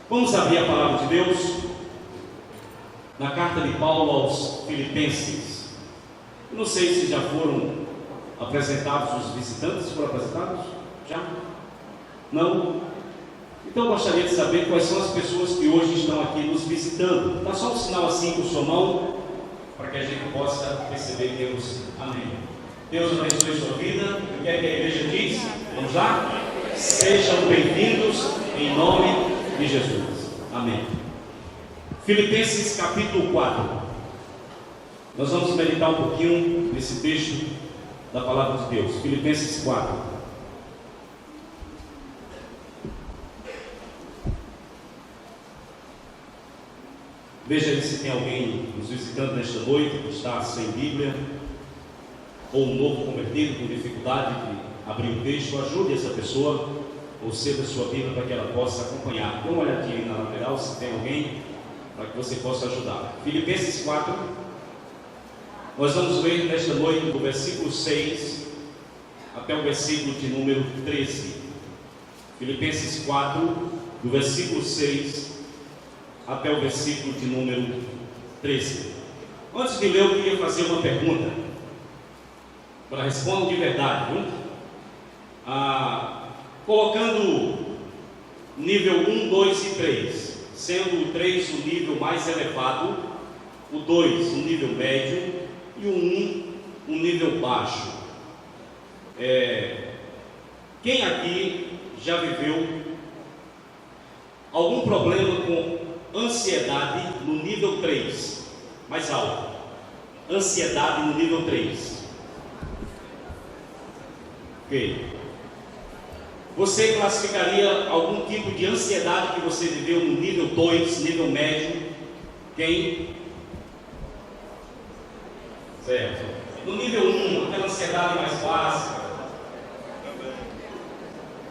Vamos abrir a palavra de Deus na carta de Paulo aos Filipenses. Eu não sei se já foram apresentados os visitantes. Foram apresentados? Já? Não? Então eu gostaria de saber quais são as pessoas que hoje estão aqui nos visitando. Dá só um sinal assim com sua mão, para que a gente possa perceber Deus. Amém. Deus abençoe sua vida. O que é que a igreja diz? Vamos lá? Sejam bem-vindos em nome de Jesus. Amém. Filipenses capítulo 4. Nós vamos meditar um pouquinho nesse texto da palavra de Deus. Filipenses 4. Veja aí se tem alguém nos visitando nesta noite que está sem Bíblia, ou um novo convertido com dificuldade de abrir o texto. Ajude essa pessoa, ou ceda a sua Bíblia para que ela possa acompanhar. Dê uma olhadinha aí na lateral se tem alguém, para que você possa ajudar. Filipenses 4, nós vamos ler nesta noite do versículo 6 até o versículo de número 13. Filipenses 4, do versículo 6 até o versículo de número 13. Antes de ler, eu queria fazer uma pergunta, para responder de verdade, viu? Colocando nível 1, 2 e 3, sendo o 3 o nível mais elevado, o 2 um nível médio e o 1 um nível baixo. Quem aqui já viveu algum problema com ansiedade no nível 3, mais alto? Ansiedade no nível 3. Ok. Você classificaria algum tipo de ansiedade que você viveu no nível 2, nível médio? Quem? Certo. No nível 1, aquela ansiedade mais básica.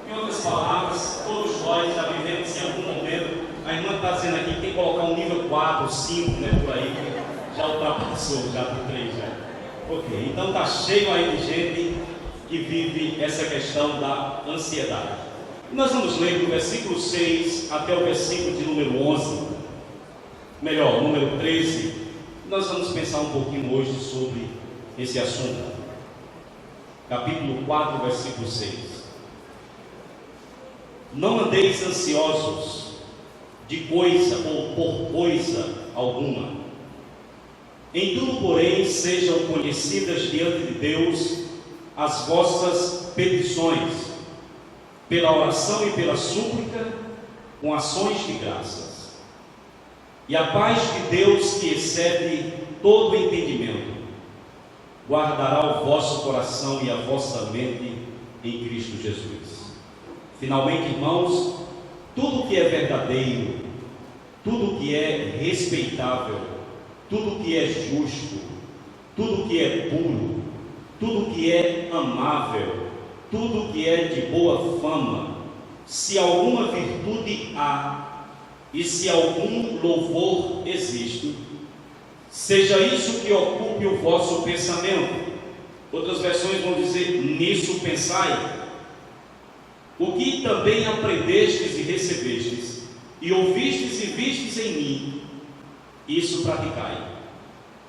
Em outras palavras, todos nós já vivemos em algum momento. A irmã está dizendo aqui que tem que colocar um nível 4, 5, né, por aí, já ultrapassou, já por 3 já. Ok, então está cheio aí de gente que vive essa questão da ansiedade. E nós vamos ler do versículo 6 até o versículo de número 11, melhor, número 13. Nós vamos pensar um pouquinho hoje sobre esse assunto. Capítulo 4, versículo 6. Não andeis ansiosos de coisa ou por coisa alguma. Em tudo, porém, sejam conhecidas diante de Deus as vossas petições, pela oração e pela súplica, com ações de graças. E a paz de Deus, que excede todo o entendimento, guardará o vosso coração e a vossa mente em Cristo Jesus. Finalmente, irmãos, tudo que é verdadeiro, tudo que é respeitável, tudo que é justo, tudo que é puro, tudo que é amável, tudo que é de boa fama, se alguma virtude há e se algum louvor existe, seja isso que ocupe o vosso pensamento. Outras versões vão dizer: nisso pensai. O que também aprendestes e recebestes, e ouvistes e vistes em mim, isso praticai,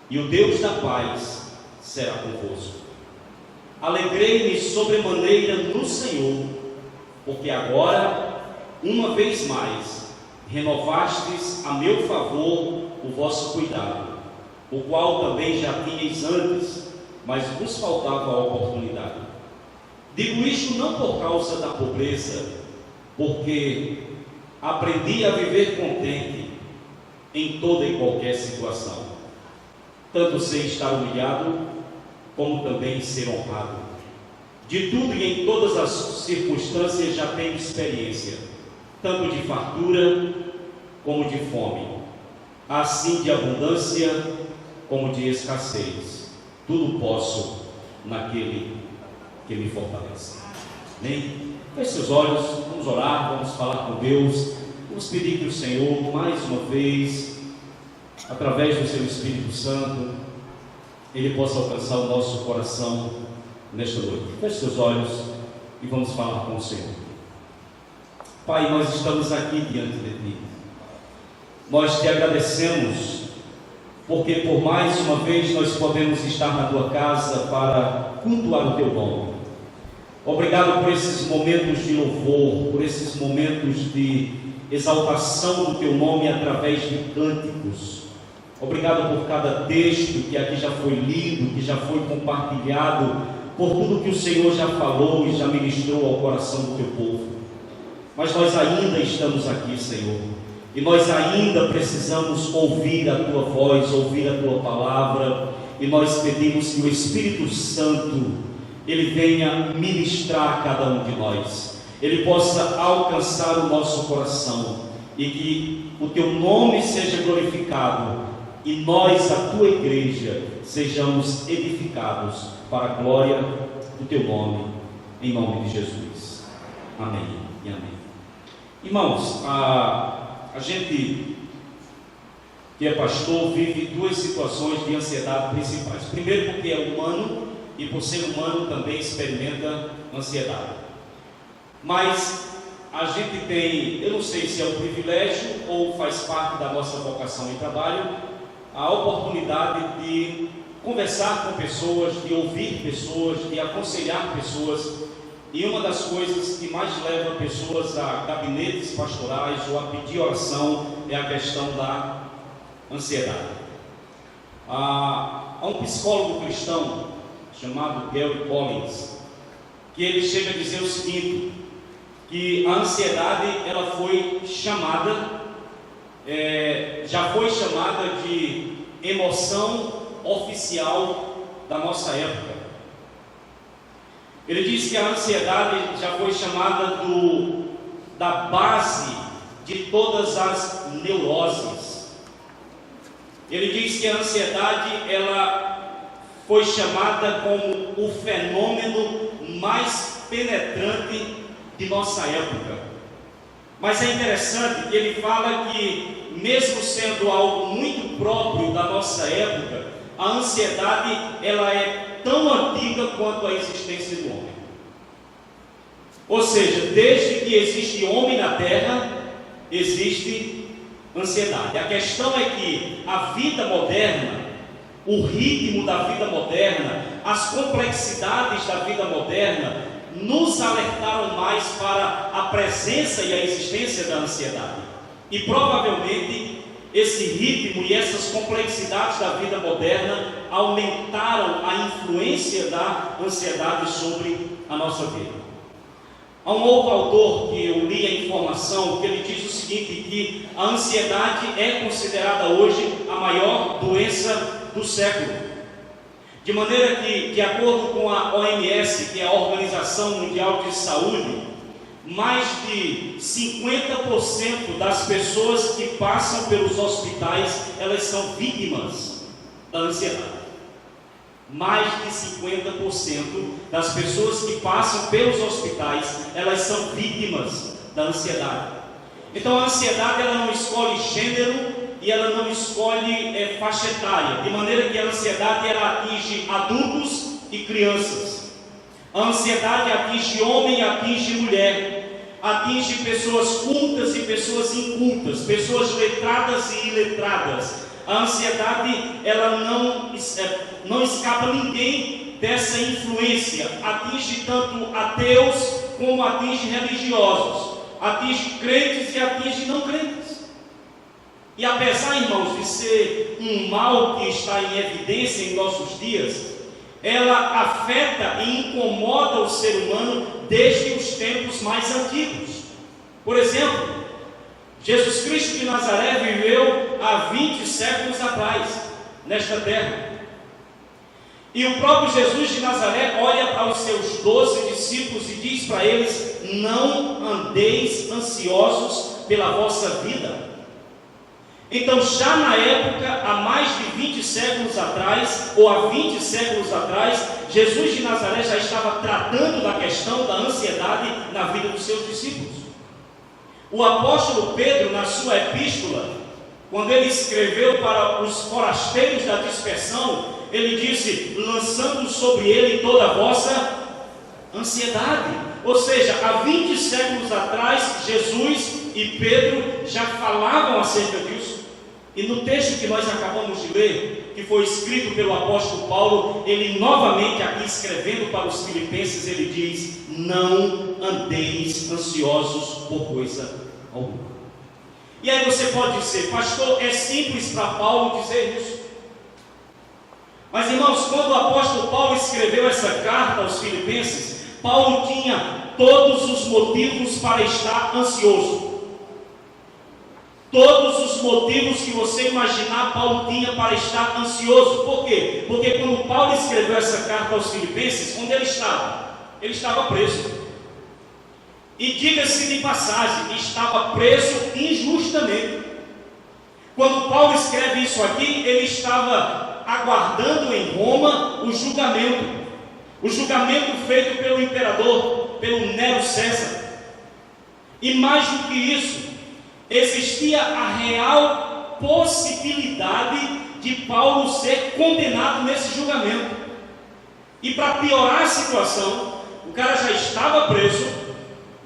e o Deus da paz será convosco. Alegrei-me sobremaneira no Senhor, porque agora, uma vez mais, renovastes a meu favor o vosso cuidado, o qual também já tinhais antes, mas vos faltava a oportunidade. Digo isto não por causa da pobreza, porque aprendi a viver contente em toda e qualquer situação. Tanto sei estar humilhado, como também ser honrado. De tudo e em todas as circunstâncias já tenho experiência, tanto de fartura como de fome, assim de abundância como de escassez. Tudo posso naquele que me fortalece. Amém? Feche seus olhos, vamos orar, vamos falar com Deus, vamos pedir que o Senhor, mais uma vez, através do seu Espírito Santo, Ele possa alcançar o nosso coração nesta noite. Feche seus olhos e vamos falar com o Senhor. Pai, nós estamos aqui diante de Ti. Nós Te agradecemos, porque por mais uma vez nós podemos estar na Tua casa para cultuar o Teu nome. Obrigado por esses momentos de louvor, por esses momentos de exaltação do Teu nome através de cânticos. Obrigado por cada texto que aqui já foi lido, que já foi compartilhado, por tudo que o Senhor já falou e já ministrou ao coração do Teu povo. Mas nós ainda estamos aqui, Senhor, e nós ainda precisamos ouvir a Tua voz, ouvir a Tua palavra, e nós pedimos que o Espírito Santo, Ele venha ministrar a cada um de nós, Ele possa alcançar o nosso coração, e que o Teu nome seja glorificado, e nós, a Tua igreja, sejamos edificados para a glória do Teu nome, em nome de Jesus. Amém e amém. Irmãos, a gente que é pastor vive duas situações de ansiedade principais. Primeiro, porque é humano, e por ser humano também experimenta ansiedade. Mas a gente tem, eu não sei se é um privilégio ou faz parte da nossa vocação e trabalho, a oportunidade de conversar com pessoas, de ouvir pessoas, de aconselhar pessoas. E uma das coisas que mais leva pessoas a gabinetes pastorais ou a pedir oração é a questão da ansiedade. Há um psicólogo cristão chamado Gary Collins, que ele chega a dizer o seguinte, que a ansiedade ela foi chamada, já foi chamada de emoção oficial da nossa época. Ele diz que a ansiedade já foi chamada da base de todas as neuroses. Ele diz que a ansiedade ela foi chamada como o fenômeno mais penetrante de nossa época. Mas é interessante que ele fala que, mesmo sendo algo muito próprio da nossa época, a ansiedade ela é tão antiga quanto a existência do homem. Ou seja, desde que existe homem na terra, existe ansiedade. A questão é que a vida moderna, o ritmo da vida moderna, as complexidades da vida moderna, nos alertaram mais para a presença e a existência da ansiedade. E provavelmente esse ritmo e essas complexidades da vida moderna aumentaram a influência da ansiedade sobre a nossa vida. Há um outro autor que eu li a informação, que ele diz o seguinte, que a ansiedade é considerada hoje a maior doença do século. De maneira que, de acordo com a OMS, que é a Organização Mundial de Saúde, mais de 50% das pessoas que passam pelos hospitais, elas são vítimas da ansiedade. Mais de 50% das pessoas que passam pelos hospitais, elas são vítimas da ansiedade. Então a ansiedade ela não escolhe gênero e ela não escolhe faixa etária, de maneira que a ansiedade ela atinge adultos e crianças. A ansiedade atinge homem e atinge mulher, atinge pessoas cultas e pessoas incultas, pessoas letradas e iletradas. A ansiedade ela não escapa ninguém dessa influência, atinge tanto ateus como atinge religiosos, atinge crentes e atinge não crentes. E apesar, irmãos, de ser um mal que está em evidência em nossos dias, ela afeta e incomoda o ser humano desde os tempos mais antigos. Por exemplo, Jesus Cristo de Nazaré viveu há 20 séculos atrás, nesta terra. E o próprio Jesus de Nazaré olha para os seus 12 discípulos e diz para eles: não andeis ansiosos pela vossa vida. Então, já na época, há mais de 20 séculos atrás, ou há 20 séculos atrás, Jesus de Nazaré já estava tratando da questão da ansiedade na vida dos seus discípulos. O apóstolo Pedro, na sua epístola, quando ele escreveu para os forasteiros da dispersão, ele disse: lançando sobre ele toda a vossa ansiedade. Ou seja, há 20 séculos atrás, Jesus e Pedro já falavam acerca disso. E no texto que nós acabamos de ler, que foi escrito pelo apóstolo Paulo, ele novamente aqui escrevendo para os filipenses, ele diz: não andeis ansiosos por coisa alguma. E aí você pode dizer: pastor, é simples para Paulo dizer isso. Mas irmãos, quando o apóstolo Paulo escreveu essa carta aos filipenses, Paulo tinha todos os motivos para estar ansioso. Todos os motivos que você imaginar, Paulo tinha para estar ansioso. Por quê? Porque quando Paulo escreveu essa carta aos filipenses, onde ele estava? Ele estava preso. E diga-se de passagem, estava preso injustamente. Quando Paulo escreve isso aqui, ele estava aguardando em Roma o julgamento feito pelo imperador, pelo Nero César. E mais do que isso, existia a real possibilidade de Paulo ser condenado nesse julgamento. E para piorar a situação, o cara já estava preso,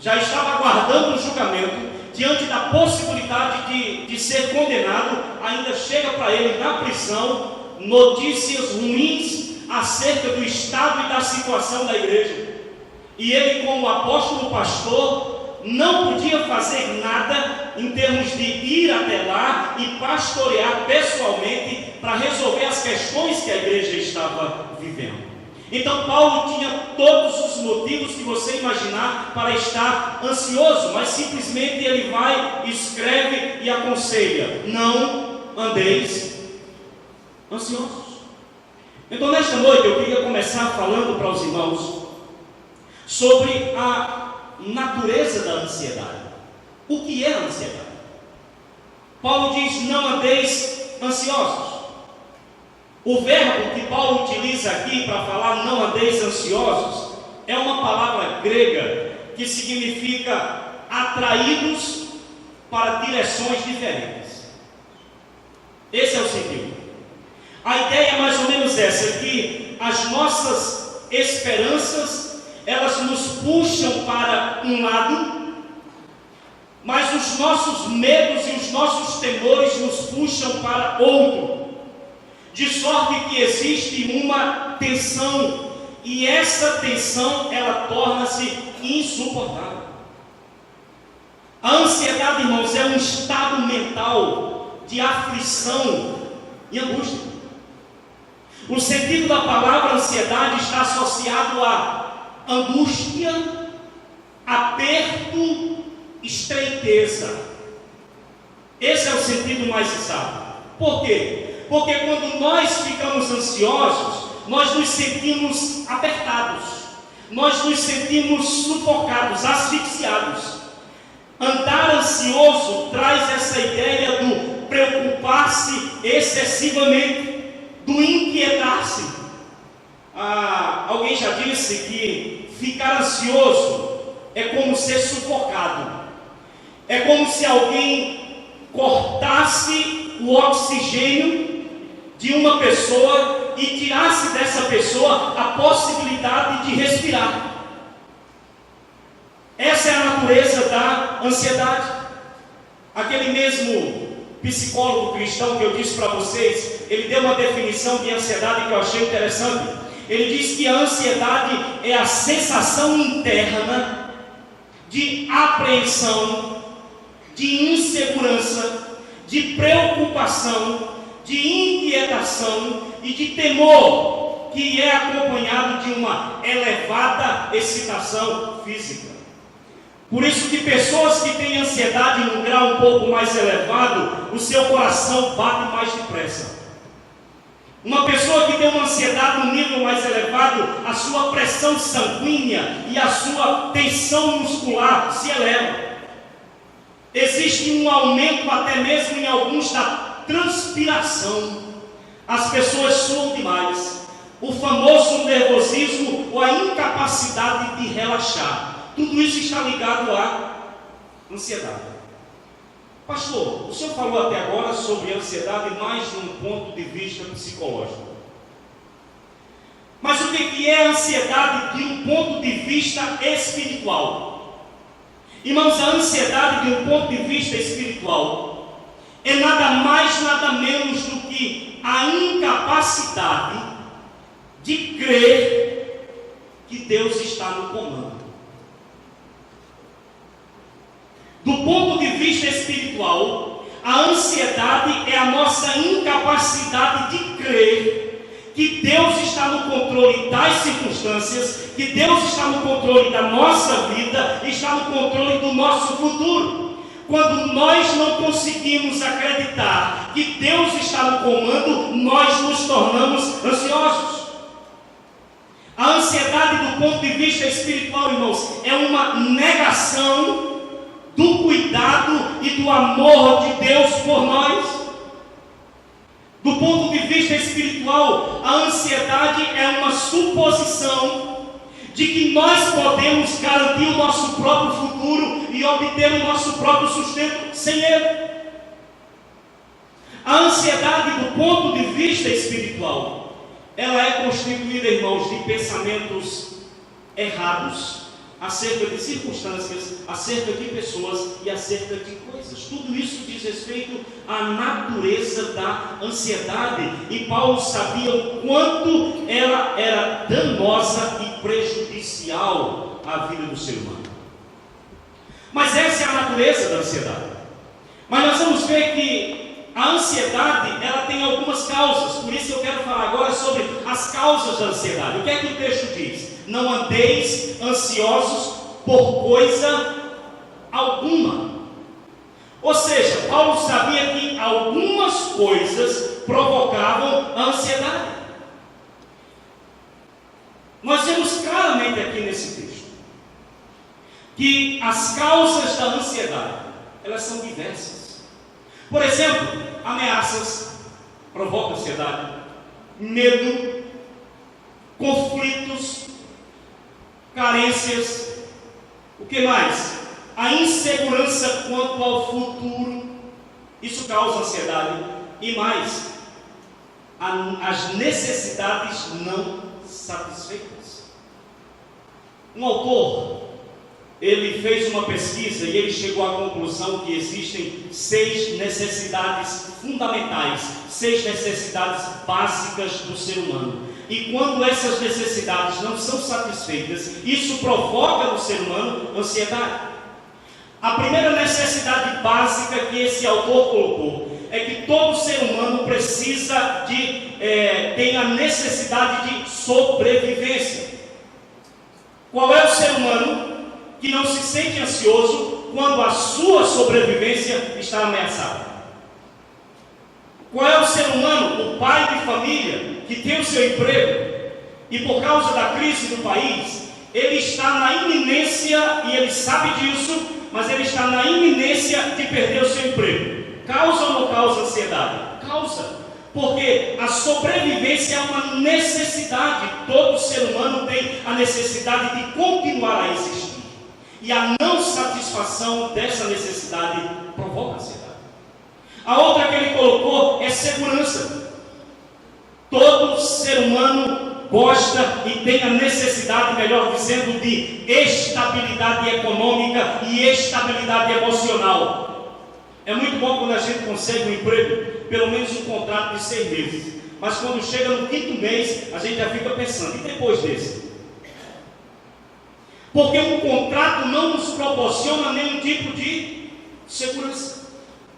já estava aguardando o julgamento, diante da possibilidade de ser condenado, ainda chega para ele na prisão notícias ruins acerca do estado e da situação da igreja. E ele, como apóstolo pastor, não podia fazer nada em termos de ir até lá e pastorear pessoalmente para resolver as questões que a igreja estava vivendo. Então Paulo tinha todos os motivos que você imaginar para estar ansioso, mas simplesmente ele vai, escreve e aconselha: não andeis ansiosos. Então nesta noite eu queria começar falando para os irmãos sobre a natureza da ansiedade. O que é a ansiedade? Paulo diz: não andeis ansiosos. O verbo que Paulo utiliza aqui para falar não andeis ansiosos é uma palavra grega que significa atraídos para direções diferentes. Esse é o sentido. A ideia é mais ou menos essa, que as nossas esperanças, elas nos puxam para um lado, mas os nossos medos e os nossos temores nos puxam para outro. De sorte que existe uma tensão, e essa tensão ela torna-se insuportável. A ansiedade, irmãos, é um estado mental de aflição e angústia. O sentido da palavra ansiedade está associado a angústia, aperto, estreiteza. Esse é o sentido mais exato. Por quê? Porque quando nós ficamos ansiosos, nós nos sentimos apertados, nós nos sentimos sufocados, asfixiados. Andar ansioso traz essa ideia do preocupar-se excessivamente, do inquietar-se. Alguém já disse que ficar ansioso é como ser sufocado, é como se alguém cortasse o oxigênio de uma pessoa e tirasse dessa pessoa a possibilidade de respirar. Essa é a natureza da ansiedade. Aquele mesmo psicólogo cristão que eu disse para vocês, ele deu uma definição de ansiedade que eu achei interessante. Ele diz que a ansiedade é a sensação interna de apreensão, de insegurança, de preocupação, de inquietação e de temor, que é acompanhado de uma elevada excitação física. Por isso que pessoas que têm ansiedade em um grau um pouco mais elevado, o seu coração bate mais depressa. Uma pessoa que tem uma ansiedade num nível mais elevado, a sua pressão sanguínea e a sua tensão muscular se eleva. Existe um aumento até mesmo em alguns da transpiração. As pessoas suam demais. O famoso nervosismo ou a incapacidade de relaxar. Tudo isso está ligado à ansiedade. Pastor, o senhor falou até agora sobre ansiedade mais de um ponto de vista psicológico. Mas o que é a ansiedade de um ponto de vista espiritual? Irmãos, a ansiedade de um ponto de vista espiritual é nada mais, nada menos do que a incapacidade de crer que Deus está no comando. Do ponto de vista espiritual, a ansiedade é a nossa incapacidade de crer que Deus está no controle das circunstâncias, que Deus está no controle da nossa vida, está no controle do nosso futuro. Quando nós não conseguimos acreditar que Deus está no comando, nós nos tornamos ansiosos. A ansiedade do ponto de vista espiritual, irmãos, é uma negação do cuidado e do amor de Deus por nós. Do ponto de vista espiritual, a ansiedade é uma suposição de que nós podemos garantir o nosso próprio futuro e obter o nosso próprio sustento sem Ele. A ansiedade do ponto de vista espiritual, ela é constituída, irmãos, de pensamentos errados acerca de circunstâncias, acerca de pessoas e acerca de coisas. Tudo isso diz respeito à natureza da ansiedade. E Paulo sabia o quanto ela era danosa e prejudicial à vida do ser humano. Mas essa é a natureza da ansiedade. Mas nós vamos ver que a ansiedade, ela tem algumas causas. Por isso eu quero falar agora sobre as causas da ansiedade. O que é que o texto diz? Não andeis ansiosos por coisa alguma. Ou seja, Paulo sabia que algumas coisas provocavam a ansiedade. Nós vemos claramente aqui nesse texto que as causas da ansiedade, elas são diversas. Por exemplo, ameaças provocam ansiedade, medo, conflitos, carências, o que mais? A insegurança quanto ao futuro, isso causa ansiedade. E mais, as necessidades não satisfeitas. Um autor, ele fez uma pesquisa e ele chegou à conclusão que existem 6 necessidades fundamentais, 6 necessidades básicas do ser humano. E quando essas necessidades não são satisfeitas, isso provoca no ser humano ansiedade. A primeira necessidade básica que esse autor colocou é que todo ser humano precisa tem a necessidade de sobrevivência. Qual é o ser humano que não se sente ansioso quando a sua sobrevivência está ameaçada? Qual é o ser humano, o pai de família, que tem o seu emprego e por causa da crise do país, ele está na iminência, e ele sabe disso, mas ele está na iminência de perder o seu emprego? Causa ou não causa ansiedade? Causa, porque a sobrevivência é uma necessidade. Todo ser humano tem a necessidade de continuar a existir, e a não satisfação dessa necessidade provoca ansiedade. A outra que ele colocou é segurança. Todo ser humano gosta e tem a necessidade, melhor dizendo, de estabilidade econômica e estabilidade emocional. É muito bom quando a gente consegue um emprego, pelo menos um contrato de 6 meses. Mas quando chega no 5º mês, a gente já fica pensando, e depois desse? Porque um contrato não nos proporciona nenhum tipo de segurança.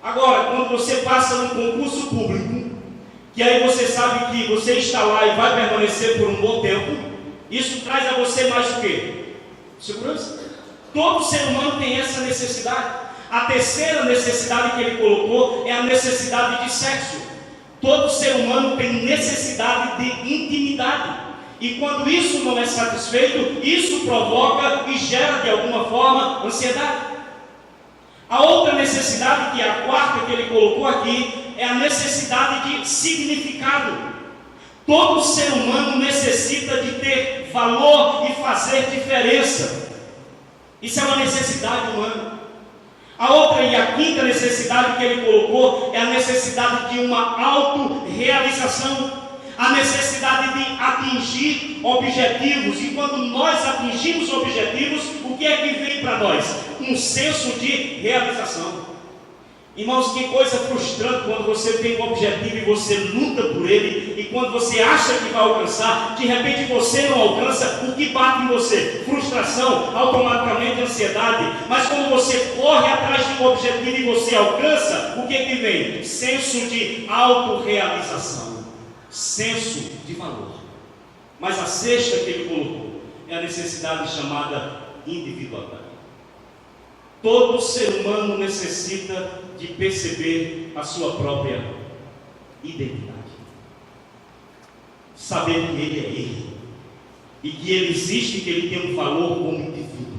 Agora, quando você passa num concurso público, que aí você sabe que você está lá e vai permanecer por um bom tempo, isso traz a você mais o quê? Segurança. Todo ser humano tem essa necessidade. A terceira necessidade que ele colocou é a necessidade de sexo. Todo ser humano tem necessidade de intimidade. E quando isso não é satisfeito, isso provoca e gera de alguma forma ansiedade. A outra necessidade, que é a quarta que ele colocou aqui, é a necessidade de significado. Todo ser humano necessita de ter valor e fazer diferença. Isso é uma necessidade humana. A outra e a quinta necessidade que ele colocou é a necessidade de uma autorrealização, a necessidade de atingir objetivos. E quando nós atingimos objetivos, o que é que vem para nós? Um senso de realização. Irmãos, que coisa frustrante quando você tem um objetivo e você luta por ele, e quando você acha que vai alcançar, de repente você não alcança. O que bate em você? Frustração, automaticamente ansiedade. Mas quando você corre atrás de um objetivo e você alcança, o que é que vem? Senso de autorrealização, senso de valor. Mas a sexta que ele colocou é a necessidade chamada individualidade. Todo ser humano necessita de perceber a sua própria identidade, saber que ele é ele, e que ele existe, que ele tem um valor como indivíduo.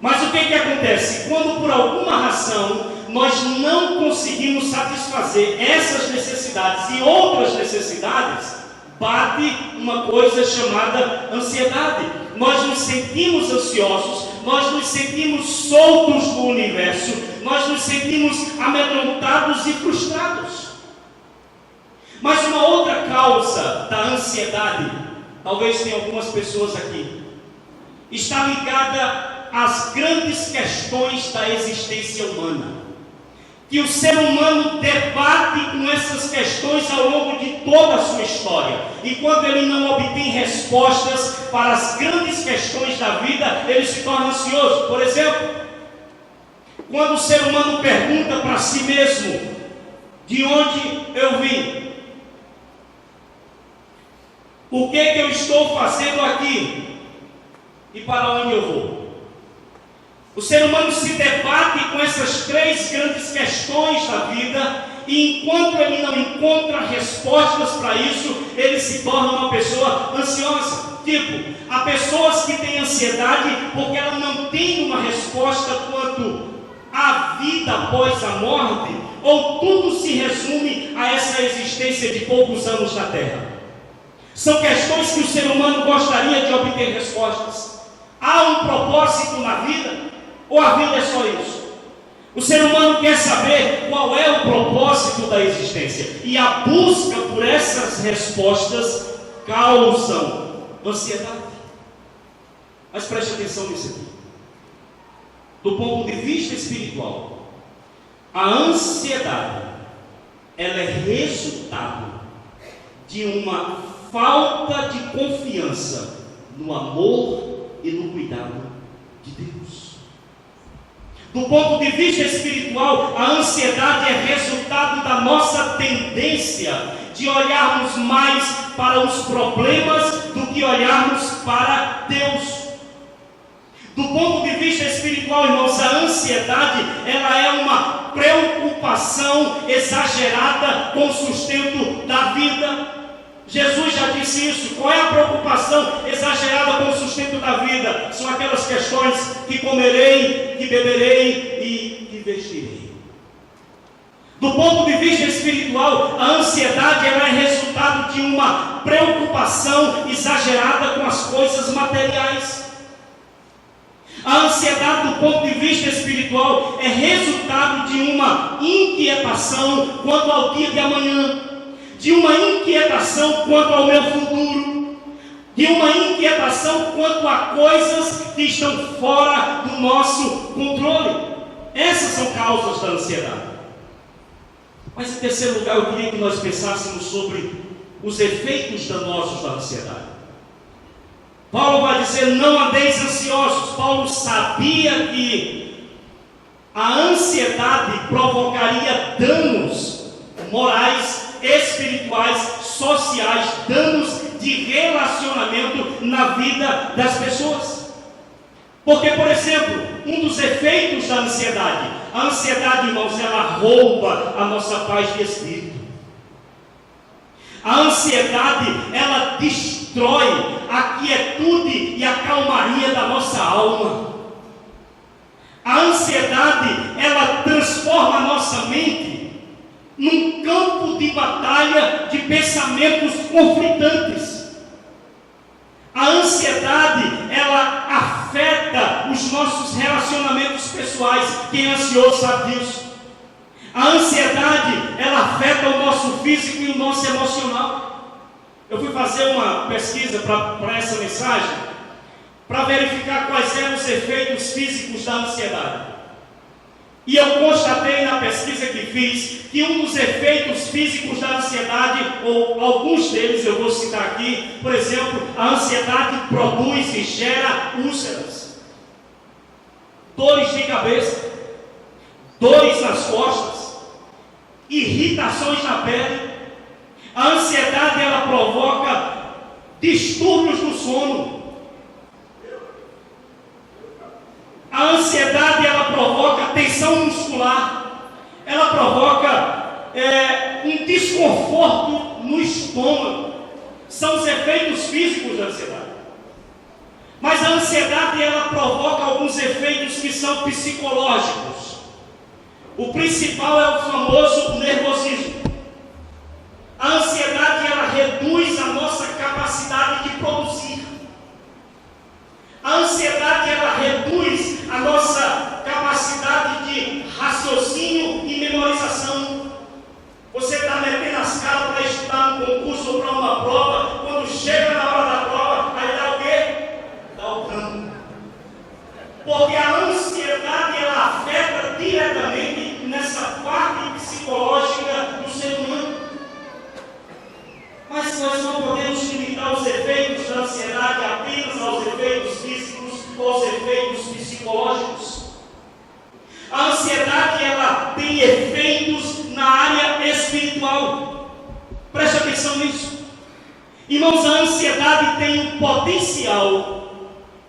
Mas o que acontece? Quando por alguma razão nós não conseguimos satisfazer essas necessidades e outras necessidades, bate uma coisa chamada ansiedade. Nós nos sentimos ansiosos, nós nos sentimos soltos no universo, nós nos sentimos amedrontados e frustrados. Mas uma outra causa da ansiedade, talvez tenha algumas pessoas aqui, está ligada às grandes questões da existência humana, que o ser humano debate com essas questões ao longo de toda a sua história, e quando ele não obtém respostas para as grandes questões da vida, ele se torna ansioso. Por exemplo, quando o ser humano pergunta para si mesmo: de onde eu vim? O que eu estou fazendo aqui? E para onde eu vou? O ser humano se debate com essas três grandes questões da vida, e enquanto ele não encontra respostas para isso, ele se torna uma pessoa ansiosa. Tipo, há pessoas que têm ansiedade porque ela não tem uma resposta quanto à vida após a morte, ou tudo se resume a essa existência de poucos anos na Terra. São questões que o ser humano gostaria de obter respostas. Há um propósito na vida? Ou a vida é só isso? O ser humano quer saber qual é o propósito da existência, e a busca por essas respostas causam ansiedade. Mas preste atenção nisso aqui. Do ponto de vista espiritual, a ansiedade, ela é resultado de uma falta de confiança no amor e no cuidado de Deus. Do ponto de vista espiritual, a ansiedade é resultado da nossa tendência de olharmos mais para os problemas do que olharmos para Deus. Do ponto de vista espiritual, irmãos, a ansiedade, ela é uma preocupação exagerada com o sustento da vida. Jesus já disse isso. Qual é a preocupação exagerada com o sustento da vida? São aquelas questões: que comerei, que beberei e que vestirei. Do ponto de vista espiritual, a ansiedade, ela é resultado de uma preocupação exagerada com as coisas materiais. A ansiedade, do ponto de vista espiritual, é resultado de uma inquietação quanto ao dia de amanhã, de uma inquietação quanto ao meu futuro, de uma inquietação quanto a coisas que estão fora do nosso controle. Essas são causas da ansiedade. Mas em terceiro lugar, eu queria que nós pensássemos sobre os efeitos danosos da ansiedade. Paulo vai dizer: não andeis ansiosos. Paulo sabia que a ansiedade provocaria danos morais, espirituais, sociais, danos de relacionamento na vida das pessoas. Porque, por exemplo, um dos efeitos da ansiedade, a ansiedade, irmãos, ela rouba a nossa paz de espírito. A ansiedade, ela destrói a quietude e a calmaria da nossa alma. A ansiedade, ela transforma a nossa mente num campo de batalha de pensamentos conflitantes. A ansiedade, ela afeta os os nossos relacionamentos pessoais. Quem é ansioso sabe disso. A ansiedade, ela afeta o nosso físico e o nosso emocional. Eu fui fazer uma pesquisa para essa mensagem, para verificar quais eram os efeitos físicos da ansiedade. E eu constatei na pesquisa que fiz, que um dos efeitos físicos da ansiedade, ou alguns deles eu vou citar aqui, por exemplo, a ansiedade produz e gera úlceras, dores de cabeça, dores nas costas, irritações na pele. A ansiedade, ela provoca distúrbios no sono. A ansiedade, ela provoca tensão muscular. Ela provoca um desconforto no estômago. São os efeitos físicos da ansiedade. Mas a ansiedade, ela provoca alguns efeitos que são psicológicos. O principal é o famoso nervosismo. A ansiedade, ela reduz a nossa capacidade de produzir. A ansiedade, ela reduz a nossa capacidade de raciocínio e memorização. Você está metendo as caras para estudar um concurso ou para uma prova, quando chega na hora da prova, aí dá o quê? Dá o branco. Porque a ansiedade, ela afeta diretamente nessa parte psicológica do ser humano. Mas nós não podemos limitar os efeitos da ansiedade apenas aos efeitos físicos ou aos efeitos psicológicos. A ansiedade, ela tem efeitos na área espiritual. Preste atenção nisso. Irmãos, a ansiedade tem o potencial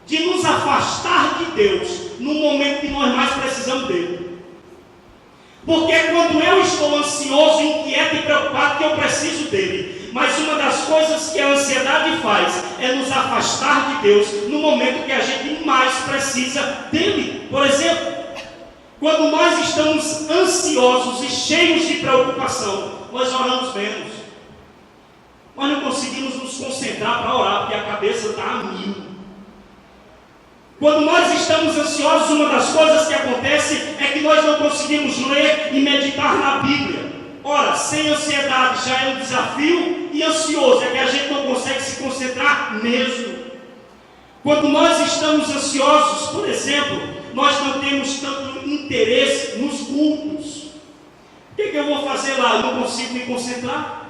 de nos afastar de Deus no momento que nós mais precisamos dele. Porque quando eu estou ansioso, inquieto e preocupado, que eu preciso dele. Mas uma das coisas que a ansiedade faz é nos afastar de Deus no momento que a gente mais precisa dele. Por exemplo, quando nós estamos ansiosos e cheios de preocupação, nós oramos menos. Nós não conseguimos nos concentrar para orar, porque a cabeça está a mil. Quando nós estamos ansiosos, uma das coisas que acontece é que nós não conseguimos ler e meditar na Bíblia. Ora, sem ansiedade já é um desafio, e ansioso é que a gente não consegue se concentrar mesmo. Quando nós estamos ansiosos, por exemplo, nós não temos tanto interesse nos cultos. O que eu vou fazer lá? Eu não consigo me concentrar.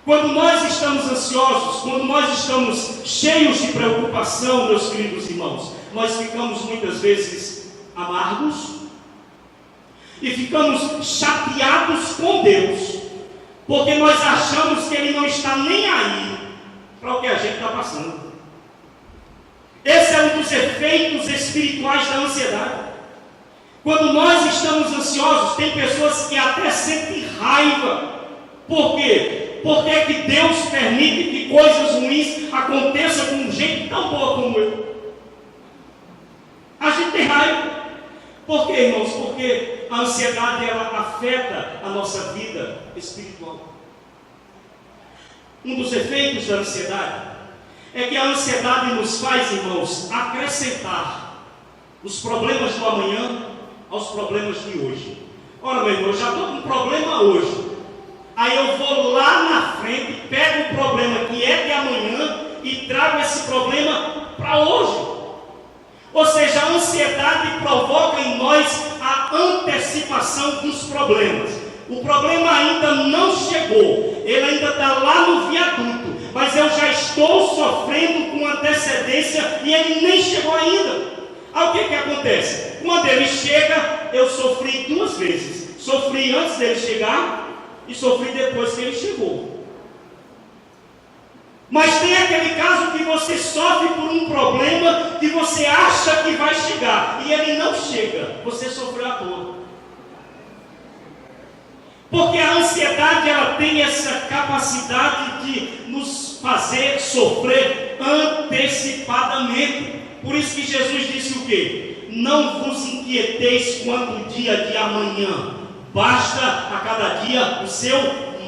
Quando nós estamos ansiosos, quando nós estamos cheios de preocupação, meus queridos irmãos, nós ficamos muitas vezes amargos e ficamos chateados com Deus, porque nós achamos que Ele não está nem aí para o que a gente está passando. Esse é um dos efeitos espirituais da ansiedade. Quando nós estamos ansiosos, tem pessoas que até sentem raiva. Por quê? Porque é que Deus permite que coisas ruins aconteçam com gente tão boa como eu? A gente tem raiva. Por quê, irmãos? Porque a ansiedade, ela afeta a nossa vida espiritual. Um dos efeitos da ansiedade é que a ansiedade nos faz, irmãos, acrescentar os problemas do amanhã aos problemas de hoje. Ora, meu irmão, eu já estou com um problema hoje. Aí eu vou lá na frente, pego o problema que é de amanhã e trago esse problema para hoje. Ou seja, a ansiedade provoca em nós a antecipação dos problemas. O problema ainda não chegou, ele ainda está lá no viaduto, mas eu já estou sofrendo com antecedência e ele nem chegou ainda. Aí o que acontece? Quando ele chega, eu sofri duas vezes. Sofri antes dele chegar e sofri depois que ele chegou. Mas tem aquele caso que você sofre por um problema que você acha que vai chegar e ele não chega. Você sofreu à toa. Porque a ansiedade, ela tem essa capacidade de nos fazer sofrer antecipadamente. Por isso que Jesus disse o quê? Não vos inquieteis quanto o dia de amanhã. Basta a cada dia o seu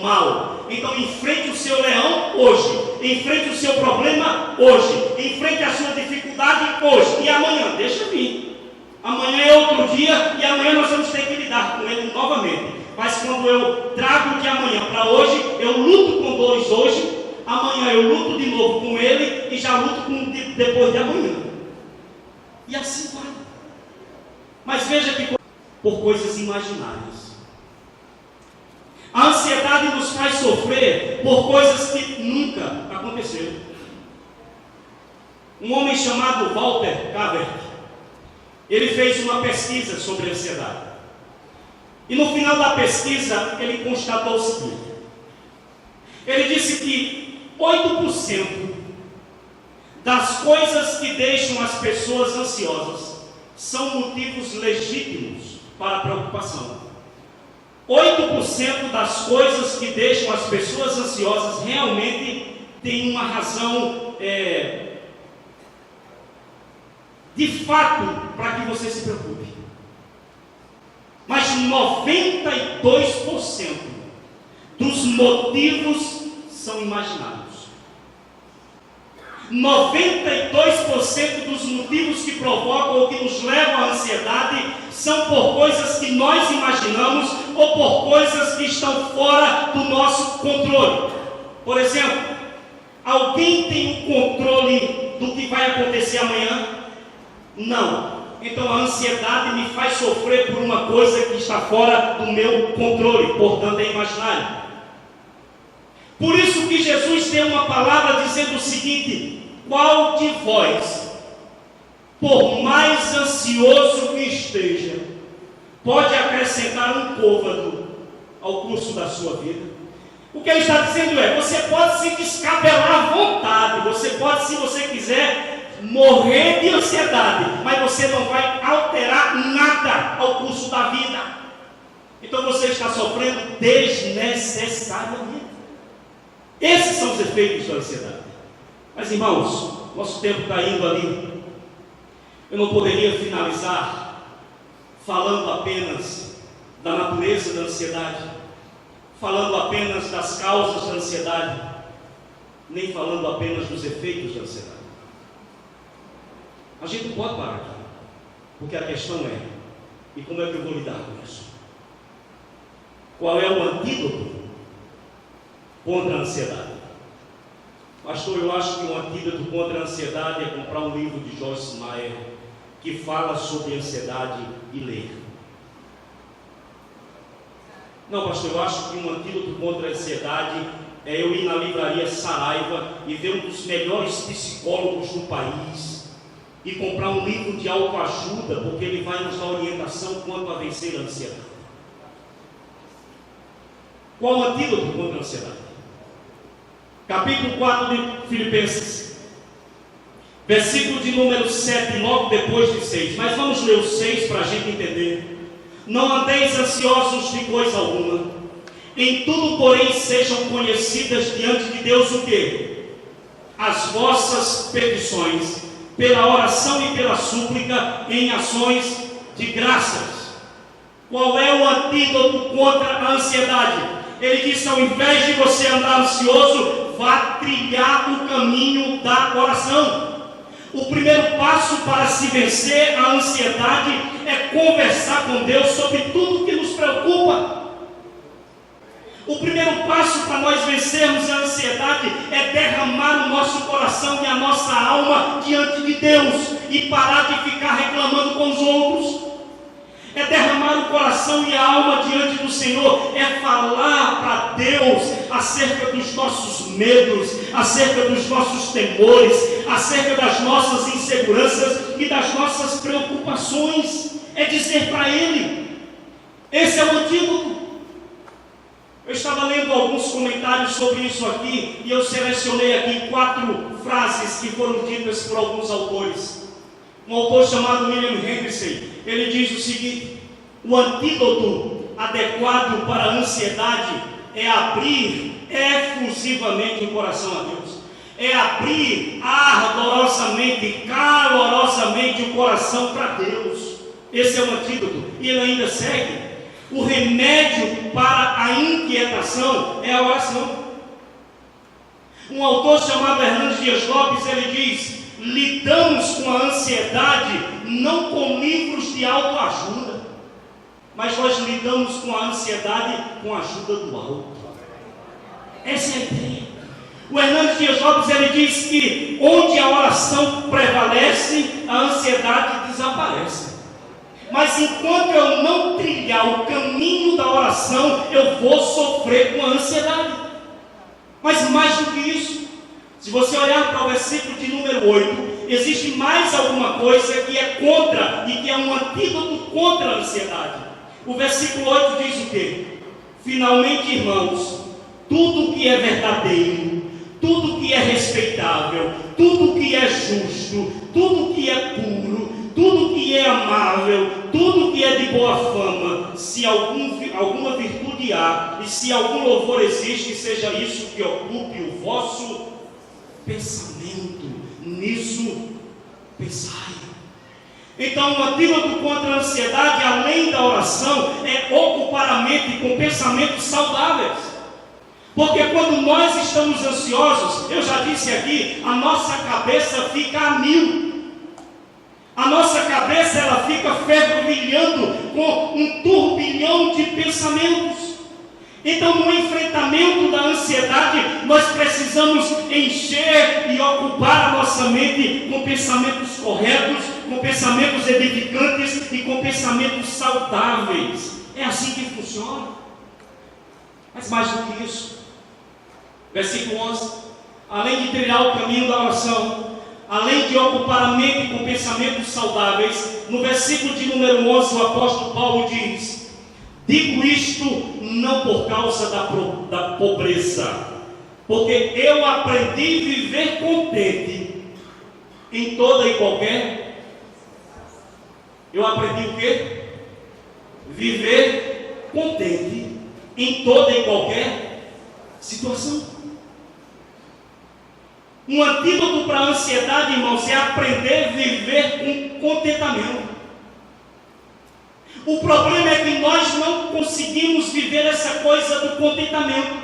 mal. Então enfrente o seu leão hoje, enfrente o seu problema hoje, enfrente a sua dificuldade hoje, e amanhã, deixa vir. Amanhã é outro dia, e amanhã nós vamos ter que lidar com ele novamente. Mas quando eu trago de amanhã para hoje, eu luto com dores hoje, amanhã eu luto de novo com ele, e já luto com depois de amanhã. E assim vai. Mas veja que por coisas imaginárias. A ansiedade nos faz sofrer por coisas que nunca aconteceram. Um homem chamado Walter Kaver, ele fez uma pesquisa sobre ansiedade. E no final da pesquisa, ele constatou o seguinte. Ele disse que 8% das coisas que deixam as pessoas ansiosas são motivos legítimos para preocupação. 8% das coisas que deixam as pessoas ansiosas realmente têm uma razão de fato para que você se preocupe. Mas 92% dos motivos são imaginados. 92% dos motivos que provocam ou que nos levam à ansiedade são por coisas que nós imaginamos ou por coisas que estão fora do nosso controle. Por exemplo, alguém tem o controle do que vai acontecer amanhã? Não. Então a ansiedade me faz sofrer por uma coisa que está fora do meu controle, portanto é imaginário. Por isso que Jesus tem uma palavra dizendo o seguinte: qual de vós, por mais ansioso que esteja, pode acrescentar um côvado ao curso da sua vida? O que ele está dizendo é: você pode se descabelar à vontade, você pode, se você quiser, morrer de ansiedade, mas você não vai alterar nada ao curso da vida. Então você está sofrendo desnecessariamente. Esses são os efeitos da ansiedade. Mas irmãos, nosso tempo está indo ali. Eu não poderia finalizar falando apenas da natureza da ansiedade, falando apenas das causas da ansiedade, nem falando apenas dos efeitos da ansiedade. A gente pode parar aqui, porque a questão é: e como é que eu vou lidar com isso? Qual é o antídoto contra a ansiedade? Pastor, eu acho que o antídoto contra a ansiedade é comprar um livro de Joyce Meyer que fala sobre ansiedade e ler. Não, pastor, eu acho que um antídoto contra a ansiedade é eu ir na livraria Saraiva e ver um dos melhores psicólogos do país e comprar um livro de autoajuda, porque ele vai nos dar orientação quanto a vencer a ansiedade. Qual o antídoto contra a ansiedade? Capítulo 4 de Filipenses, versículo de número 7, logo depois de 6. Mas vamos ler o 6 para a gente entender. Não andeis ansiosos de coisa alguma, em tudo, porém, sejam conhecidas diante de Deus o quê? As vossas petições, pela oração e pela súplica, em ações de graças. Qual é o antídoto contra a ansiedade? Ele diz: ao invés de você andar ansioso, vá trilhar o caminho da oração. O primeiro passo para se vencer a ansiedade é conversar com Deus sobre tudo que nos preocupa. O primeiro passo para nós vencermos a ansiedade é derramar o nosso coração e a nossa alma diante de Deus e parar de ficar reclamando com os outros. É derramar o coração e a alma diante do Senhor, é falar para Deus acerca dos nossos medos, acerca dos nossos temores, acerca das nossas inseguranças e das nossas preocupações. É dizer para Ele. Esse é o antídoto. Eu estava lendo alguns comentários sobre isso aqui e eu selecionei aqui 4 frases que foram ditas por alguns autores. Um autor chamado William Hendrickson, ele diz o seguinte: o antídoto adequado para a ansiedade é abrir efusivamente o coração a Deus, é abrir ardorosamente, calorosamente o coração para Deus. Esse é o antídoto. E ele ainda segue: O remédio para a inquietação é a oração. Um autor chamado Hernandes Dias Lopes, ele diz: lidamos com a ansiedade não com livros de autoajuda, mas nós lidamos com a ansiedade com a ajuda do alto. Essa é a ideia. O Hernandes Dias Lopes, ele diz que onde a oração prevalece, a ansiedade desaparece. Mas enquanto eu não trilhar o caminho da oração, eu vou sofrer com a ansiedade. Mas mais do que isso, se você olhar para o versículo de número 8, existe mais alguma coisa que é contra e que é um antídoto contra a ansiedade. O versículo 8 diz o quê? Finalmente, irmãos, tudo que é verdadeiro, tudo que é respeitável, tudo que é justo, tudo que é puro, tudo que é amável, tudo que é de boa fama, se alguma virtude há, e se algum louvor existe, seja isso que ocupe o vosso pensamento. Nisso pensai. Então, o antídoto contra a ansiedade, além da oração, é ocupar a mente com pensamentos saudáveis. Porque quando nós estamos ansiosos, eu já disse aqui, a nossa cabeça fica a mil. A nossa cabeça, ela fica fervilhando com um turbilhão de pensamentos. Então, no enfrentamento da ansiedade, nós precisamos encher e ocupar a nossa mente com pensamentos corretos, com pensamentos edificantes e com pensamentos saudáveis. É assim que funciona. Mas mais do que isso, versículo 11, além de trilhar o caminho da oração, além de ocupar a mente com pensamentos saudáveis, no versículo de número 11, o apóstolo Paulo diz: digo isto não por causa da pobreza, porque eu aprendi a viver contente em toda e qualquer. Eu aprendi o quê? Viver contente em toda e qualquer situação. Um antídoto para a ansiedade, irmãos, é aprender a viver com contentamento. O problema é que nós não conseguimos viver essa coisa do contentamento.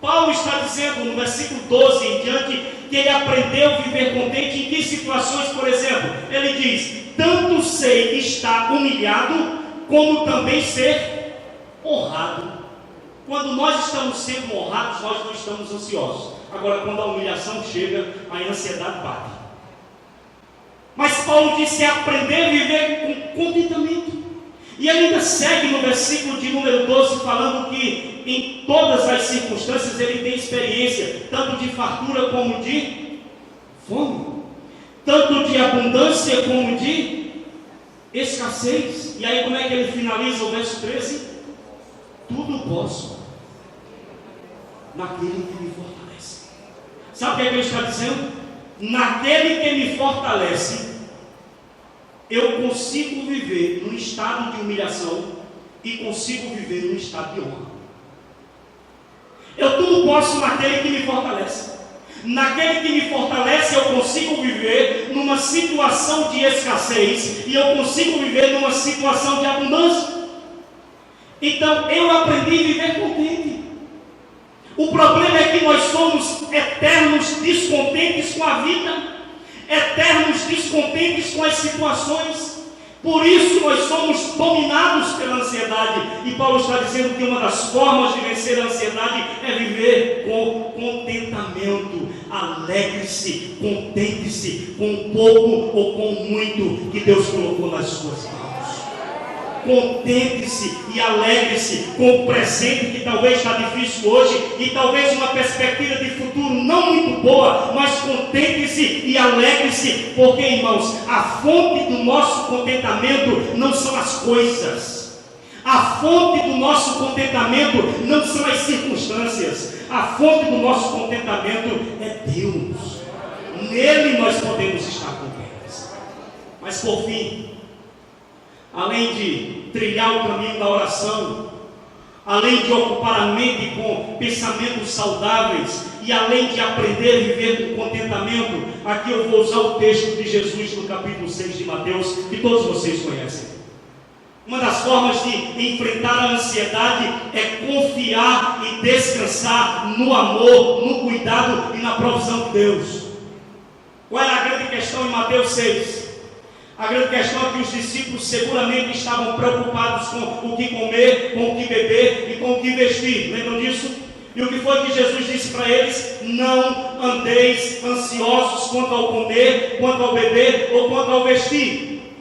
Paulo está dizendo no versículo 12 em diante que ele aprendeu a viver contente em que situações, por exemplo? Ele diz: tanto sei estar humilhado, como também ser honrado. Quando nós estamos sendo honrados, nós não estamos ansiosos. Agora, quando a humilhação chega, a ansiedade bate. Mas Paulo disse aprender a viver com contentamento. E ele ainda segue no versículo de número 12, falando que em todas as circunstâncias ele tem experiência, tanto de fartura como de fome, tanto de abundância como de escassez. E aí como é que ele finaliza o verso 13? Tudo posso naquele que me fortalece. Sabe o que ele está dizendo? Naquele que me fortalece, eu consigo viver num estado de humilhação e consigo viver num estado de honra. Eu tudo posso naquele que me fortalece. Naquele que me fortalece, eu consigo viver numa situação de escassez e eu consigo viver numa situação de abundância. Então, eu aprendi a viver contente. O problema é que nós somos eternos descontentes com a vida, eternos descontentes com as situações. Por isso nós somos dominados pela ansiedade. E Paulo está dizendo que uma das formas de vencer a ansiedade é viver com contentamento. Alegre-se, contente-se com pouco ou com muito que Deus colocou nas suas mãos. Contente-se e alegre-se com o presente que talvez está difícil hoje e talvez uma perspectiva de futuro não muito boa, mas contente-se e alegre-se, porque, irmãos, a fonte do nosso contentamento não são as coisas, a fonte do nosso contentamento não são as circunstâncias, a fonte do nosso contentamento é Deus. Nele nós podemos estar contentes. Mas por fim, além de trilhar o caminho da oração, além de ocupar a mente com pensamentos saudáveis e além de aprender a viver com contentamento, aqui eu vou usar o texto de Jesus no capítulo 6 de Mateus, que todos vocês conhecem. Uma das formas de enfrentar a ansiedade é confiar e descansar no amor, no cuidado e na provisão de Deus. Qual era a grande questão em Mateus 6? A grande questão é que os discípulos seguramente estavam preocupados com o que comer, com o que beber e com o que vestir. Lembram disso? E o que foi que Jesus disse para eles? Não andeis ansiosos quanto ao comer, quanto ao beber ou quanto ao vestir.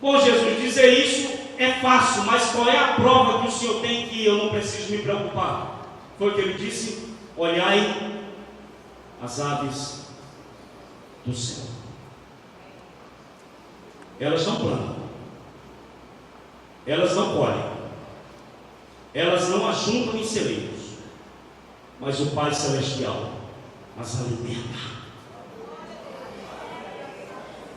Bom, Jesus, dizer isso é fácil, mas qual é a prova que o Senhor tem que eu não preciso me preocupar? Foi o que ele disse: olhai as aves do céu. Elas não plantam, elas não colhem, elas não ajuntam em celeiros, mas o Pai Celestial as alimenta.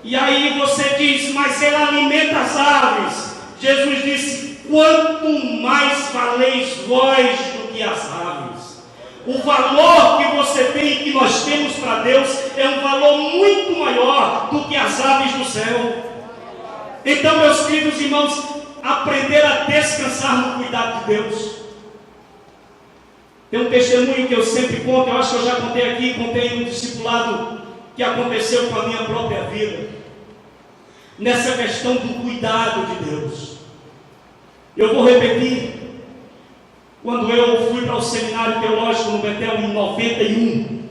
E aí você diz: mas Ele alimenta as aves. Jesus disse: quanto mais valeis vós do que as aves. O valor que você tem e que nós temos para Deus é um valor muito maior do que as aves do céu. Então, meus queridos irmãos, aprender a descansar no cuidado de Deus. Tem um testemunho que eu sempre conto, eu acho que eu já contei aqui, contei no discipulado que aconteceu com a minha própria vida, nessa questão do cuidado de Deus. Eu vou repetir. Quando eu fui para o seminário teológico no Betel em 91,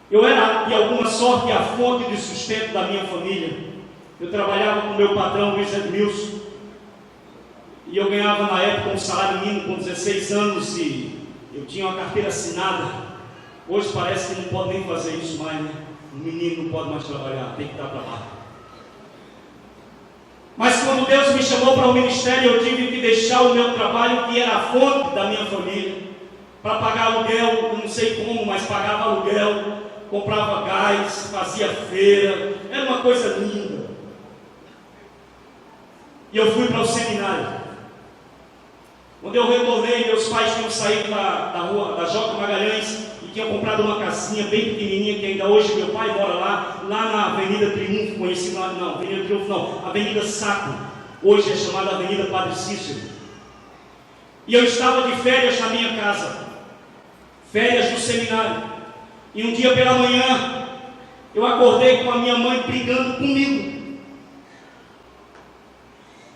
eu era de alguma sorte a fonte de sustento da minha família. Eu trabalhava com o meu patrão Luiz Edmilson, e eu ganhava na época um salário mínimo com 16 anos, e eu tinha uma carteira assinada. Hoje parece que não pode nem fazer isso mais, né? O menino não pode mais trabalhar, tem que dar trabalho. Mas quando Deus me chamou para o ministério, eu tive que deixar o meu trabalho, que era a fonte da minha família, para pagar aluguel. Eu não sei como, mas pagava aluguel, comprava gás, fazia feira, era uma coisa linda. E eu fui para o seminário. Quando eu retornei, meus pais tinham saído da rua da Joca Magalhães e tinham comprado uma casinha bem pequenininha, que ainda hoje meu pai mora lá na Avenida Triunfo, conhecida lá, não, Avenida Triunfo não, Avenida Saco, hoje é chamada Avenida Padre Cícero. E eu estava de férias na minha casa, férias do seminário, e um dia pela manhã, eu acordei com a minha mãe brigando comigo.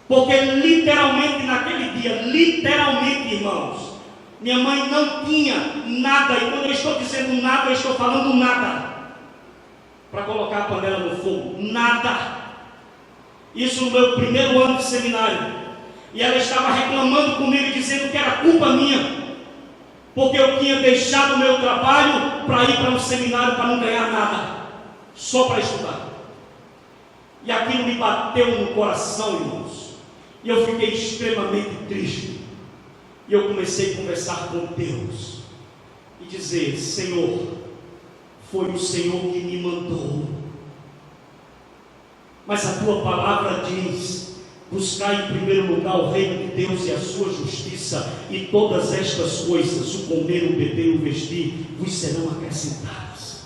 Porque literalmente naquele dia, literalmente, irmãos, minha mãe não tinha nada, e quando eu estou dizendo nada, eu estou falando nada, para colocar a panela no fogo, nada. Isso no meu primeiro ano de seminário. E ela estava reclamando comigo e dizendo que era culpa minha, porque eu tinha deixado o meu trabalho para ir para um seminário para não ganhar nada, só para estudar. E aquilo me bateu no coração, irmãos. E eu fiquei extremamente triste. E eu comecei a conversar com Deus e dizer: Senhor, foi o Senhor que me mandou, mas a tua palavra diz: buscar em primeiro lugar o reino de Deus e a sua justiça, e todas estas coisas, o comer, o beber e o vestir, vos serão acrescentadas.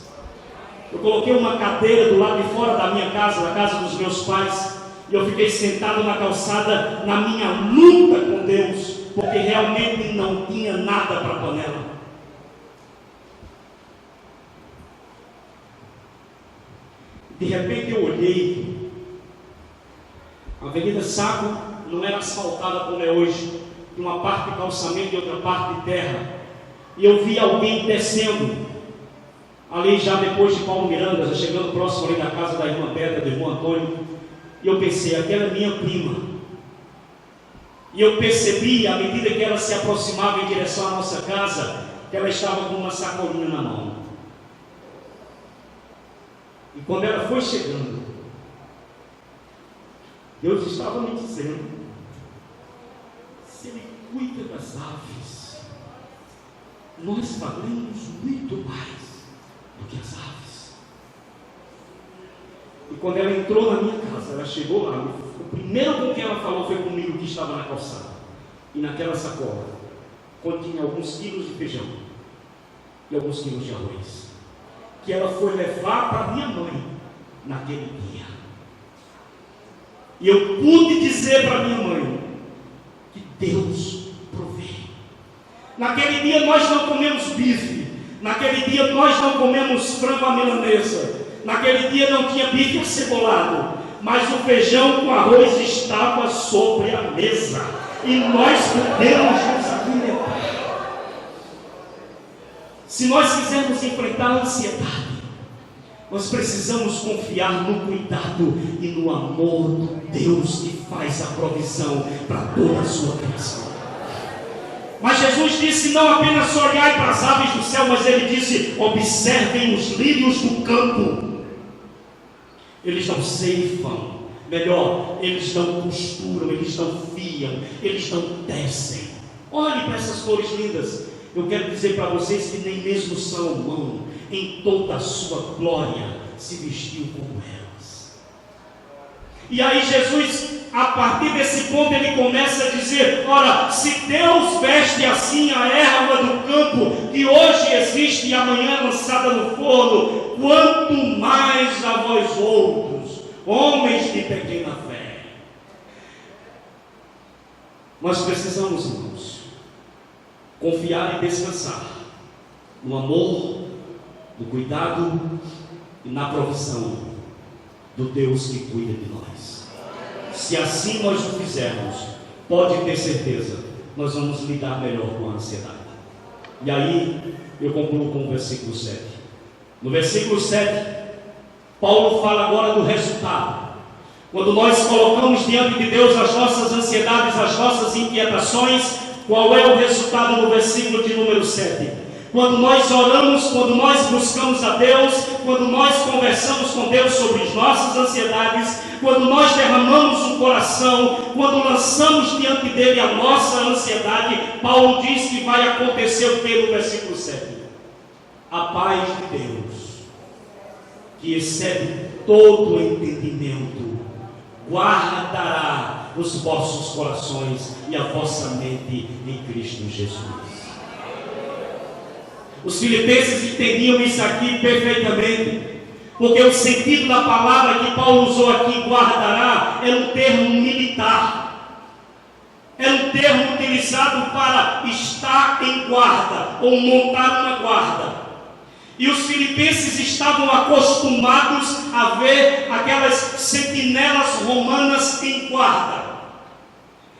Eu coloquei uma cadeira do lado de fora da minha casa, da casa dos meus pais, e eu fiquei sentado na calçada, na minha luta com Deus, porque realmente não tinha nada para a panela. De repente eu olhei, a Avenida Saco não era asfaltada como é hoje, tinha uma parte de calçamento e outra parte de terra, e eu vi alguém descendo, ali já depois de Paulo Miranda, já chegando próximo ali da casa da irmã Pedra, do irmão Antônio. E eu pensei: aquela é minha prima. E eu percebi, à medida que ela se aproximava em direção à nossa casa, que ela estava com uma sacolinha na mão. E quando ela foi chegando, Deus estava me dizendo: se Ele cuida das aves, nós valemos muito mais do que as aves. E quando ela entrou na minha casa, ela chegou lá, o primeiro com quem ela falou foi comigo, que estava na calçada. E naquela sacola continha alguns quilos de feijão e alguns quilos de arroz, que ela foi levar para minha mãe naquele dia. E eu pude dizer para minha mãe que Deus provê. Naquele dia nós não comemos bife. Naquele dia nós não comemos frango à milanesa. Naquele dia não tinha bife acebolado. Mas o feijão com arroz estava sobre a mesa. E nós pudemos nos alimentar. Se nós quisermos enfrentar a ansiedade, nós precisamos confiar no cuidado e no amor do Deus que faz a provisão para toda a sua criação. Mas Jesus disse: não apenas olhai para as aves do céu, mas ele disse: observem os lírios do campo. Eles não ceifam, melhor, eles não costuram, eles não fiam, eles não tecem. Olhe para essas flores lindas. Eu quero dizer para vocês que nem mesmo Salomão, em toda a sua glória, se vestiu como elas. E aí Jesus, a partir desse ponto, ele começa a dizer: ora, se Deus veste assim a erva do campo, que hoje existe e amanhã é lançada no forno, quanto mais a vós outros, homens de pequena fé. Nós precisamos, irmãos, confiar e descansar no amor, no cuidado e na provisão do Deus que cuida de nós. Se assim nós o fizermos, pode ter certeza, nós vamos lidar melhor com a ansiedade. E aí, eu concluo com o versículo 7. No versículo 7, Paulo fala agora do resultado. Quando nós colocamos diante de Deus as nossas ansiedades, as nossas inquietações, qual é o resultado no versículo de número 7? Quando nós oramos, quando nós buscamos a Deus, quando nós conversamos com Deus sobre as nossas ansiedades, quando nós derramamos o coração, quando lançamos diante dele a nossa ansiedade, Paulo diz que vai acontecer o que no versículo 7? A paz de Deus, que excede todo o entendimento, guardará os vossos corações e a vossa mente em Cristo Jesus. Os filipenses entendiam isso aqui perfeitamente, porque o sentido da palavra que Paulo usou aqui, guardará, era um termo militar, era um termo utilizado para estar em guarda, ou montar uma guarda. E os filipenses estavam acostumados a ver aquelas sentinelas romanas em guarda.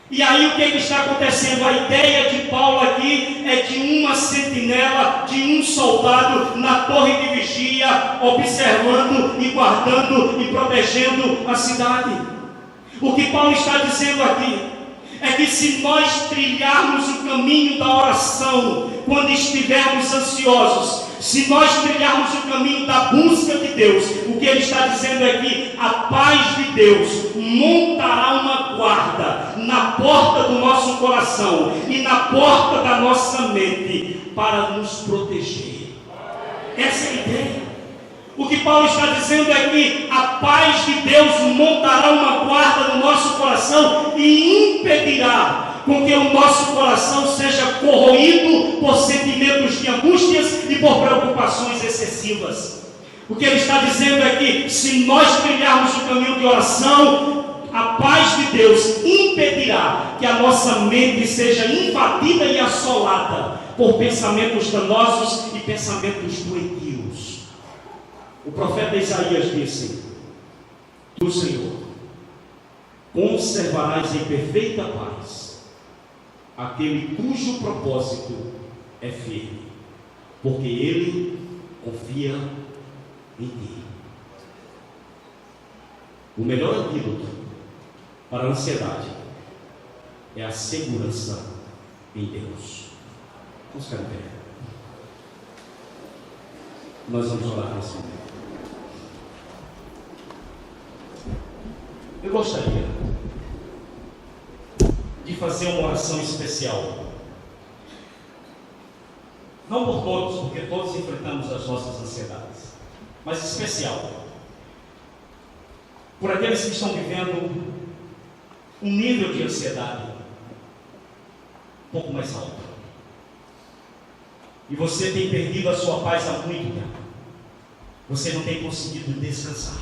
E aí o que está acontecendo? A ideia de Paulo aqui é de uma sentinela, de um soldado na torre de vigia, observando e guardando e protegendo a cidade. O que Paulo está dizendo aqui é que se nós trilharmos o caminho da oração, quando estivermos ansiosos, se nós trilharmos o caminho da busca de Deus, o que ele está dizendo é que a paz de Deus montará uma guarda na porta do nosso coração e na porta da nossa mente para nos proteger. Essa é a ideia. O que Paulo está dizendo é que a paz de Deus montará uma guarda no nosso coração e impedirá com que o nosso coração seja corroído por sentimentos de angústias e por preocupações excessivas. O que ele está dizendo é que se nós trilharmos o caminho de oração, a paz de Deus impedirá que a nossa mente seja invadida e assolada por pensamentos danosos e pensamentos doentios. O profeta Isaías disse: tu, Senhor, conservarás em perfeita paz aquele cujo propósito é firme, porque ele confia em ti. O melhor antídoto para a ansiedade é a segurança em Deus. Vamos ficar em pé. Nós vamos orar nesse momento. Eu gostaria de fazer uma oração especial, não por todos, porque todos enfrentamos as nossas ansiedades, mas especial por aqueles que estão vivendo um nível de ansiedade um pouco mais alto, e você tem perdido a sua paz há muito tempo, você não tem conseguido descansar.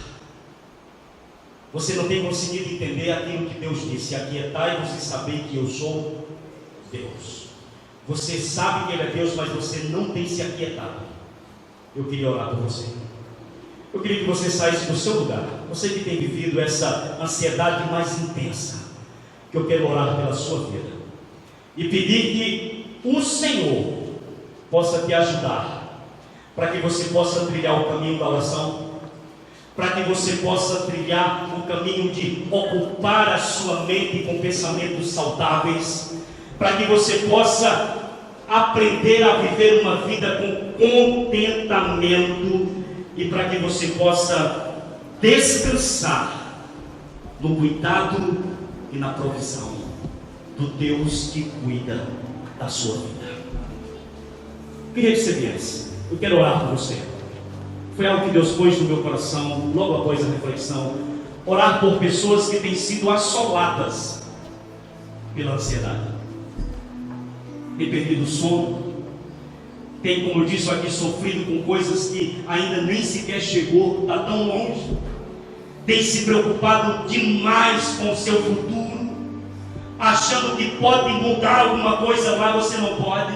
Você não tem conseguido entender aquilo que Deus disse: aquietai-vos e sabei que eu sou Deus. Você sabe que Ele é Deus, mas você não tem se aquietado. Eu queria orar por você. Eu queria que você saísse do seu lugar. Você que tem vivido essa ansiedade mais intensa, que eu quero orar pela sua vida e pedir que o Senhor possa te ajudar, para que você possa trilhar o caminho da oração, para que você possa trilhar o caminho de ocupar a sua mente com pensamentos saudáveis, para que você possa aprender a viver uma vida com contentamento e para que você possa descansar no cuidado e na provisão do Deus que cuida da sua vida. Eu queria que você viesse. Eu quero orar por você. Foi algo que Deus pôs no meu coração logo após a reflexão. Orar por pessoas que têm sido assoladas pela ansiedade. Tem perdido o sono. Tem, como eu disse aqui, sofrido com coisas que ainda nem sequer chegou, está tão longe. Tem se preocupado demais com o seu futuro, achando que pode mudar alguma coisa lá, você não pode.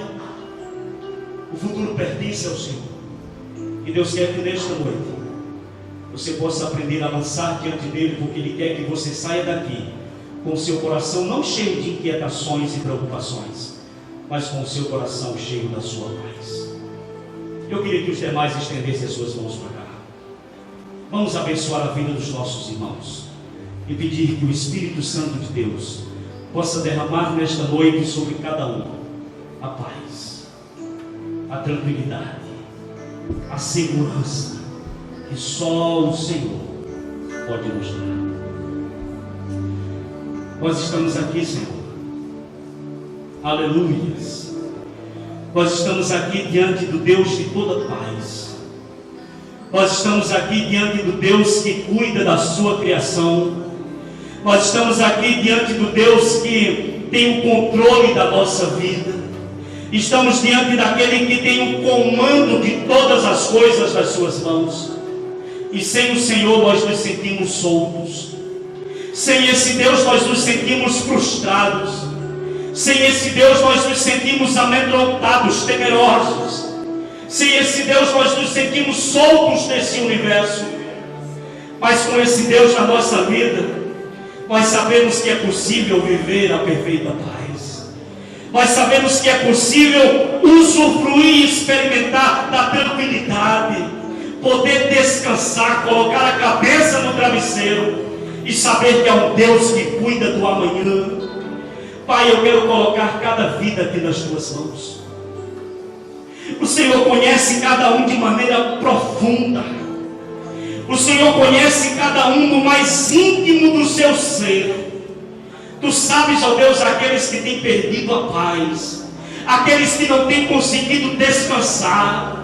O futuro pertence ao Senhor. E Deus quer que nesta noite você possa aprender a lançar diante dele, porque Ele quer que você saia daqui com o seu coração não cheio de inquietações e preocupações, mas com o seu coração cheio da sua paz. Eu queria que os demais estendessem as suas mãos para cá. Vamos abençoar a vida dos nossos irmãos e pedir que o Espírito Santo de Deus possa derramar nesta noite sobre cada um a paz, a tranquilidade, a segurança que só o Senhor pode nos dar. Nós estamos aqui, Senhor. Aleluias. Nós estamos aqui diante do Deus de toda paz. Nós estamos aqui diante do Deus que cuida da sua criação. Nós estamos aqui diante do Deus que tem o controle da nossa vida. Estamos diante daquele que tem o comando de todas as coisas nas suas mãos. E sem o Senhor nós nos sentimos soltos. Sem esse Deus nós nos sentimos frustrados. Sem esse Deus nós nos sentimos amedrontados, temerosos. Sem esse Deus nós nos sentimos soltos nesse universo. Mas com esse Deus na nossa vida, nós sabemos que é possível viver a perfeita paz. Nós sabemos que é possível usufruir e experimentar da tranquilidade, poder descansar, colocar a cabeça no travesseiro e saber que é um Deus que cuida do amanhã. Pai, eu quero colocar cada vida aqui nas tuas mãos. O Senhor conhece cada um de maneira profunda. O Senhor conhece cada um no mais íntimo do seu ser. Tu sabes, ó Deus, aqueles que têm perdido a paz, aqueles que não têm conseguido descansar,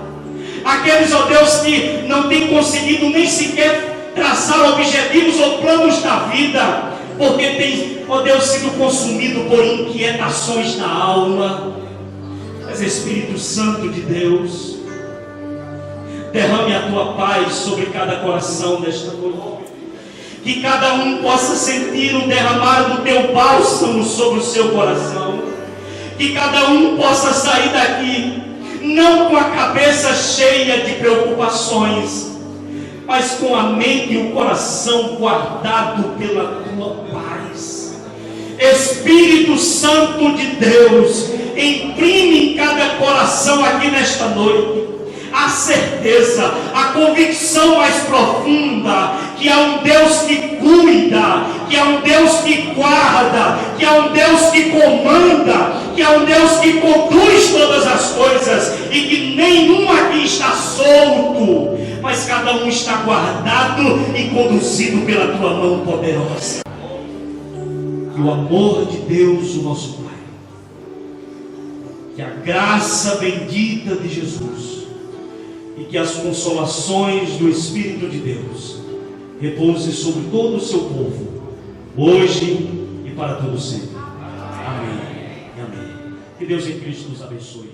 aqueles, ó Deus, que não têm conseguido nem sequer traçar objetivos ou planos da vida, porque tem, ó Deus, sido consumido por inquietações na alma. Mas Espírito Santo de Deus, derrame a tua paz sobre cada coração nesta noite. Que cada um possa sentir o derramar do teu bálsamo sobre o seu coração. Que cada um possa sair daqui, não com a cabeça cheia de preocupações, mas com a mente e o coração guardado pela tua paz. Espírito Santo de Deus, imprime em cada coração aqui nesta noite a certeza, a convicção mais profunda que há um Deus que cuida, que há um Deus que guarda, que há um Deus que comanda, que há um Deus que conduz todas as coisas e que nenhum aqui está solto, mas cada um está guardado e conduzido pela tua mão poderosa. Que o amor de Deus, o nosso Pai, que a graça bendita de Jesus e que as consolações do Espírito de Deus repouse sobre todo o seu povo, hoje e para todo sempre. Amém e amém. Que Deus em Cristo nos abençoe.